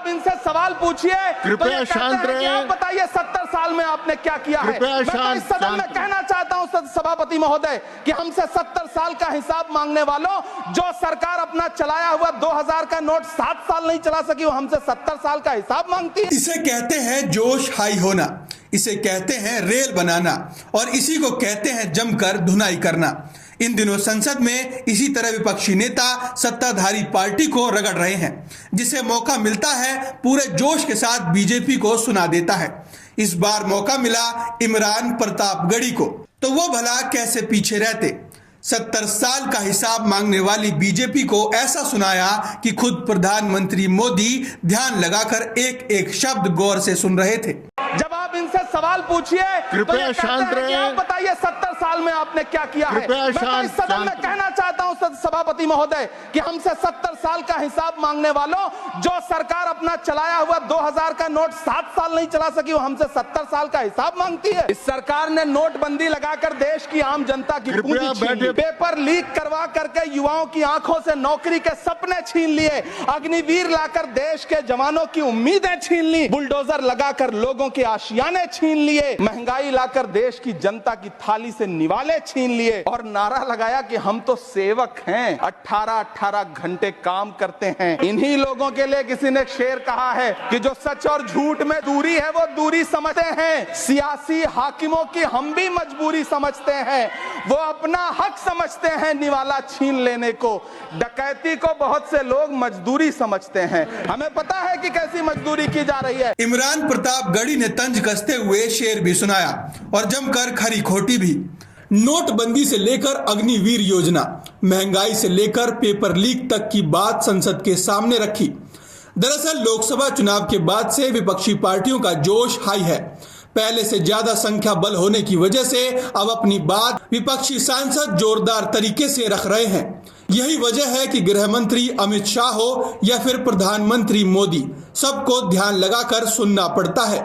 इनसे सवाल पूछिए कृपया शांत रहे। आप बताइए 70 साल में आपने क्या किया है। मैं तो इस सदन में कहना चाहता हूं सभापति महोदय कि हमसे 70 साल का हिसाब मांगने वालों, जो सरकार अपना चलाया हुआ 2000 का नोट 7 साल नहीं चला सकी, वो हमसे 70 साल का हिसाब मांगती है। इसे कहते हैं जोश हाई होना, इसे कहते हैं रेल बनाना और इसी को कहते हैं जमकर धुनाई करना। इन दिनों संसद में इसी तरह विपक्षी नेता सत्ताधारी पार्टी को रगड़ रहे हैं। जिसे मौका मिलता है पूरे जोश के साथ बीजेपी को सुना देता है। इस बार मौका मिला इमरान प्रतापगढ़ी को, तो वो भला कैसे पीछे रहते। 70 साल का हिसाब मांगने वाली बीजेपी को ऐसा सुनाया कि खुद प्रधानमंत्री मोदी ध्यान लगाकर एक एक शब्द गौर से सुन रहे थे। जब आप इनसे सवाल पूछिए कृपया शांत रहे। आप बताइए 70 साल में आपने क्या किया है। मैं तो इस सदन में कहना चाहता हूं सभापति महोदय कि हमसे 70 साल का हिसाब मांगने वालों, जो सरकार अपना चलाया हुआ 2000 का नोट 7 साल नहीं चला सकी, वो हमसे 70 साल का हिसाब मांगती है। इस सरकार ने नोटबंदी लगाकर देश की आम जनता की पूंजी छीन ली, पेपर लीक करवा करके युवाओं की आंखों से नौकरी के सपने छीन लिए, अग्निवीर लाकर देश के जवानों की उम्मीदें छीन ली, बुलडोजर लगाकर लोगों के आशियाने छीन लिए, महंगाई लाकर देश की जनता की थाली से निवाले छीन लिए और नारा लगाया कि हम तो सेवक हैं, 18-18 घंटे काम करते हैं। इन्हीं लोगों के लिए किसी ने शेर कहा है कि जो सच और झूठ में दूरी है वो दूरी समझते हैं, सियासी हाकिमों की हम भी मजबूरी समझते हैं, वो अपना हक समझते हैं निवाला छीन लेने को। डकैती को बहुत से लोग मजदूरी समझते हैं। हमें पता है कि कैसी मजदूरी की जा रही है। इमरान प्रतापगढ़ी ने तंज कसते हुए शेर भी सुनाया और जमकर खरी खोटी भी। नोटबंदी से लेकर अग्निवीर योजना, महंगाई से लेकर पेपर लीक तक की बात संसद के सामने रखी। दरअसल लोकसभा चुनाव के बाद से विपक्षी पार्टियों का जोश हाई है। पहले से ज्यादा संख्या बल होने की वजह से अब अपनी बात विपक्षी सांसद जोरदार तरीके से रख रहे हैं। यही वजह है कि गृह मंत्री अमित शाह हो या फिर प्रधानमंत्री मोदी, सबको ध्यान लगाकर सुनना पड़ता है।